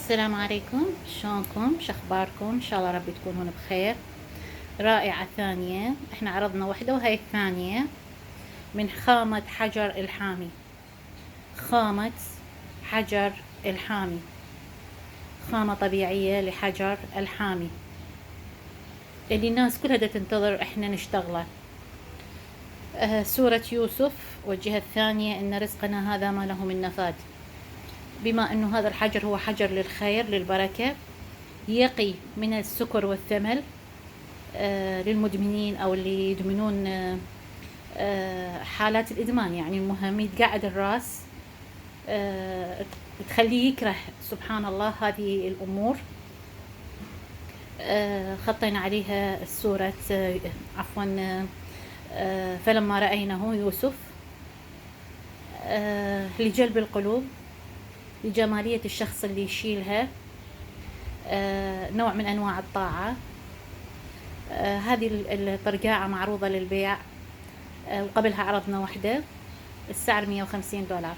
السلام عليكم، شلونكم؟ شخباركم؟ ان شاء الله ربي تكونون بخير. رائعة ثانية، احنا عرضنا وحدة وهي الثانية من خامة حجر الحامي. خامة حجر الحامي، خامة طبيعية لحجر الحامي اللي الناس كلها دا تنتظر احنا نشتغله. سورة يوسف والجهة الثانية ان رزقنا هذا ما له من نفاد. بما انه هذا الحجر هو حجر للخير للبركة، يقي من السكر والثمل للمدمنين او اللي يدمنون حالات الادمان. يعني المهم يتقعد الراس، تخليه يكره سبحان الله هذه الامور. خطينا عليها السورة عفوا فلما رأينه يوسف، لجلب القلوب، لجمالية الشخص اللي يشيلها، نوع من أنواع الطاعة. هذه الطرقاعة معروضة للبيع، وقبلها عرضنا وحدة السعر $150.